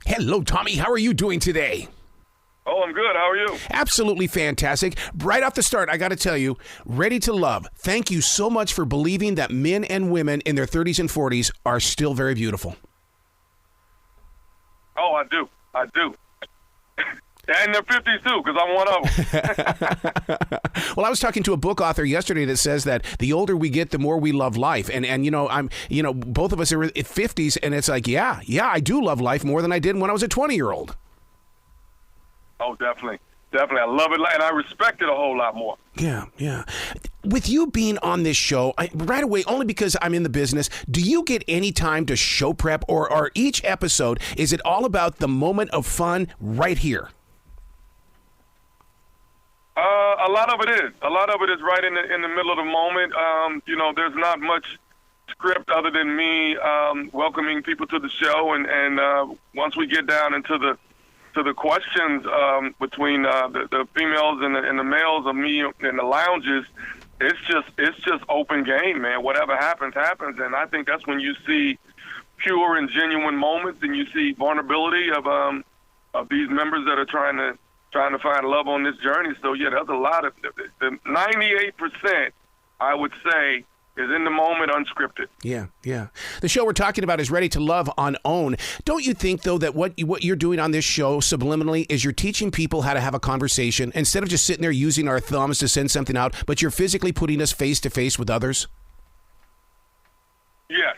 Hello, Tommy. How are you doing today? Oh, I'm good. How are you? Absolutely fantastic. Right off the start, I got to tell you, Ready to Love, thank you so much for believing that men and women in their 30s and 40s are still very beautiful. Oh, I do. And their 50s, too, because I'm one of them. Well, I was talking to a book author yesterday that says that the older we get, the more we love life. And both of us are at 50s, and it's like, yeah, I do love life more than I did when I was a 20-year-old. Oh, definitely. I love it, and I respect it a whole lot more. Yeah. With you being on this show, right away, only because I'm in the business, do you get any time to show prep, or each episode, is it all about the moment of fun right here? A lot of it is. A lot of it is right in the middle of the moment. There's not much script other than me welcoming people to the show, and once we get down into the questions between the females and the males of me in the lounges, it's just open game, man. Whatever happens, and I think that's when you see pure and genuine moments, and you see vulnerability of these members that are trying to find love on this journey. So yeah, there's a lot of the 98%, I would say, is in the moment, unscripted. Yeah. The show we're talking about is Ready to Love on OWN. Don't you think, though, that what you're doing on this show subliminally is you're teaching people how to have a conversation instead of just sitting there using our thumbs to send something out, but you're physically putting us face to face with others? Yes,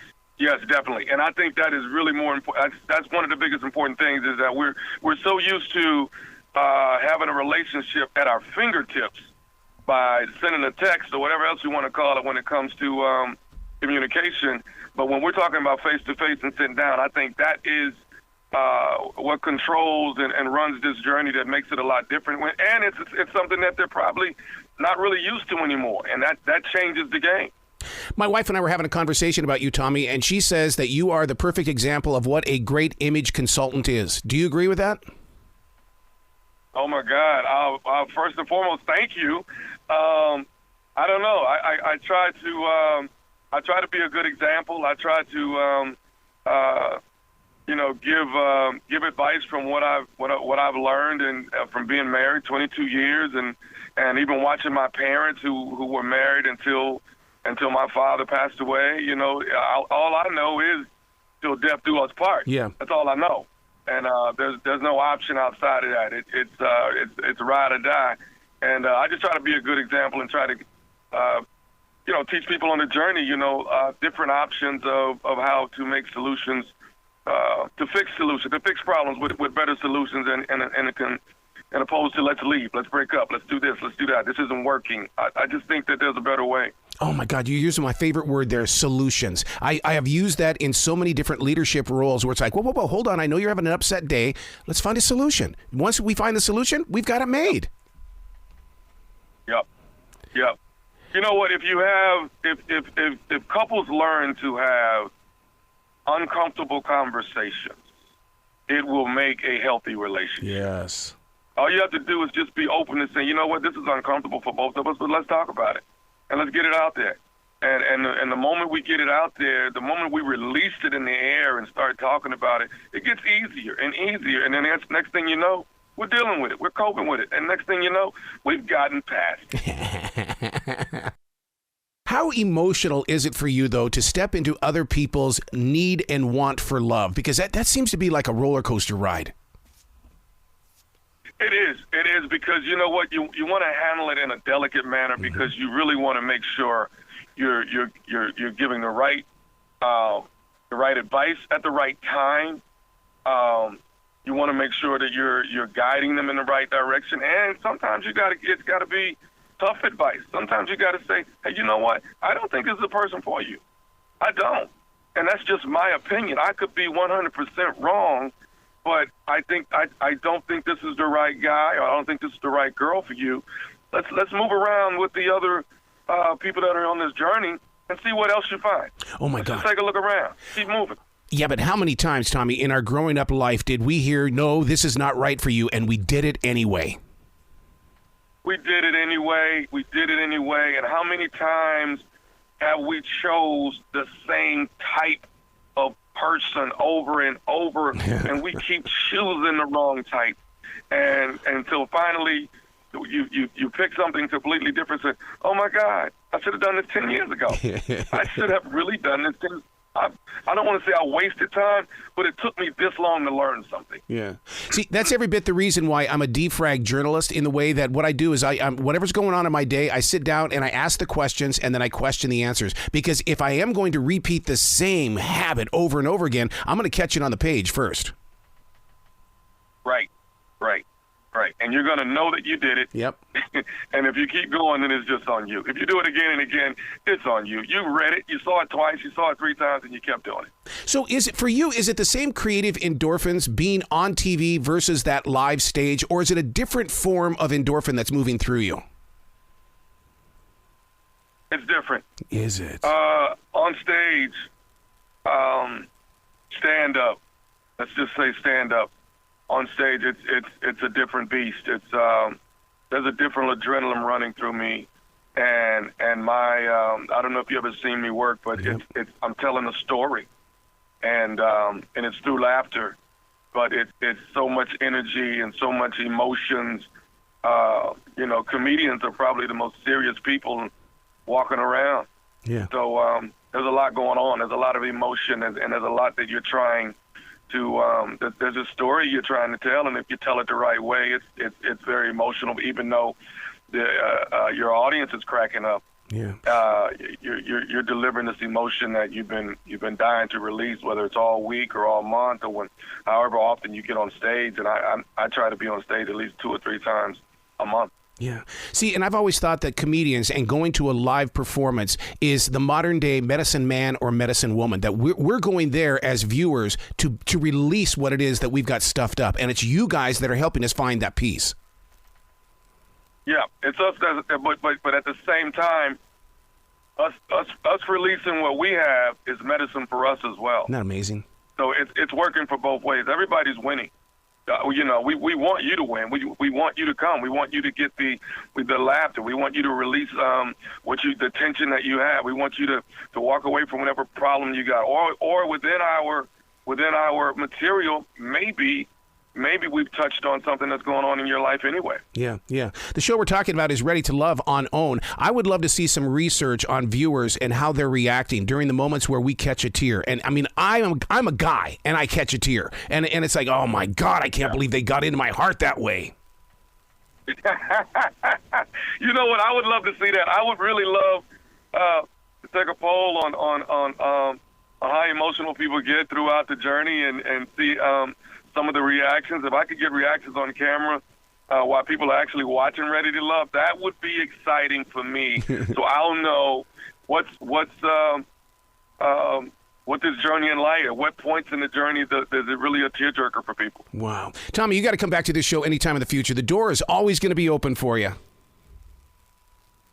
definitely. And I think that is really more important. That's one of the biggest important things, is that we're so used to having a relationship at our fingertips by sending a text or whatever else you want to call it when it comes to communication. But when we're talking about face-to-face and sitting down, I think that is what controls and runs this journey, that makes it a lot different. And it's something that they're probably not really used to anymore, and that changes the game. My wife and I were having a conversation about you, Tommy, and she says that you are the perfect example of what a great image consultant is. Do you agree with that? Oh, my God. I'll first and foremost, thank you. I don't know. I try to be a good example. I try to give advice from what I've learned, and from being married 22 years, and even watching my parents who were married until my father passed away. All I know is till death do us part. Yeah, that's all I know. And there's no option outside of that. It's ride or die. And I just try to be a good example and try to, teach people on the journey, different options of how to make solutions, to fix problems with better solutions, and opposed to let's leave, let's break up, let's do this, let's do that. This isn't working. I just think that there's a better way. Oh, my God, you're using my favorite word there, solutions. I have used that in so many different leadership roles where it's like, whoa, hold on. I know you're having an upset day. Let's find a solution. Once we find the solution, we've got it made. Yep. You know what? If couples learn to have uncomfortable conversations, it will make a healthy relationship. Yes. All you have to do is just be open and say, you know what, this is uncomfortable for both of us, but let's talk about it, and let's get it out there. And the moment we get it out there, the moment we release it in the air and start talking about it, it gets easier and easier. And then next thing you know, we're dealing with it. We're coping with it. And next thing you know, we've gotten past it. How emotional is it for you, though, to step into other people's need and want for love? Because that seems to be like a roller coaster ride. It is because you know what, you want to handle it in a delicate manner, because you really want to make sure you're giving the right advice at the right time. You want to make sure that you're guiding them in the right direction, and sometimes it's got to be tough advice. Sometimes you got to say, hey, you know what? I don't think this is the person for you. I don't, and that's just my opinion. I could be 100% wrong. But I don't think this is the right guy, or I don't think this is the right girl for you. Let's move around with the other people that are on this journey and see what else you find. Oh, my God. Just take a look around. Keep moving. Yeah, but how many times, Tommy, in our growing up life did we hear, no, this is not right for you, and we did it anyway? We did it anyway. And how many times have we chose the same type of person over and over, and we keep choosing the wrong type. And until finally you pick something completely different, say, oh my God, I should have done this 10 years ago. I should have really done this 10 I don't want to say I wasted time, but it took me this long to learn something. Yeah. See, that's every bit the reason why I'm a defrag journalist, in the way that what I do is I'm whatever's going on in my day, I sit down and I ask the questions and then I question the answers. Because if I am going to repeat the same habit over and over again, I'm going to catch it on the page first. Right. And you're going to know that you did it. Yep. And if you keep going, then it's just on you. If you do it again and again, it's on you. You read it, you saw it twice, you saw it 3 times, and you kept doing it. So is it, for you, is it the same creative endorphins being on TV versus that live stage, or is it a different form of endorphin that's moving through you? It's different. Is it? On stage, stand up. Let's just say stand up. On stage, it's a different beast. It's there's a different adrenaline running through me, and my I don't know if you ever seen me work, but it's I'm telling a story, and it's through laughter, but it's so much energy and so much emotions. Comedians are probably the most serious people walking around. Yeah. So there's a lot going on. There's a lot of emotion, and there's a lot that you're trying to there's a story you're trying to tell, and if you tell it the right way, it's very emotional. Even though your audience is cracking up, you're delivering this emotion that you've been dying to release, whether it's all week or all month or however often you get on stage. And I try to be on stage at least 2 or 3 times a month. Yeah. See, and I've always thought that comedians and going to a live performance is the modern day medicine man or medicine woman, that we're going there as viewers to release what it is that we've got stuffed up. And it's you guys that are helping us find that peace. Yeah, it's us, but at the same time, us releasing what we have is medicine for us as well. Isn't that amazing? So it's working for both ways. Everybody's winning. We want you to win. We want you to come. We want you to get the laughter. We want you to release the tension that you have. We want you to walk away from whatever problem you got, or within our material, maybe we've touched on something that's going on in your life anyway. Yeah. The show we're talking about is Ready to Love on OWN. I would love to see some research on viewers and how they're reacting during the moments where we catch a tear. And I mean, I'm a guy and I catch a tear. And it's like, oh my God, I can't believe they got into my heart that way. You know what? I would love to see that. I would really love to take a poll on how emotional people get throughout the journey and see some of the reactions. If I could get reactions on camera while people are actually watching Ready to Love, that would be exciting for me. So I'll know what's this journey in light. At what points in the journey is it really a tearjerker for people? Wow. Tommy, you got to come back to this show anytime in the future. The door is always going to be open for you.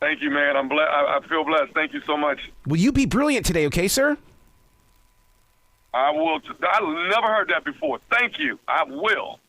Thank you, man. I feel blessed. Thank you so much. Will you be brilliant today, okay, sir? I will. I never heard that before. Thank you. I will.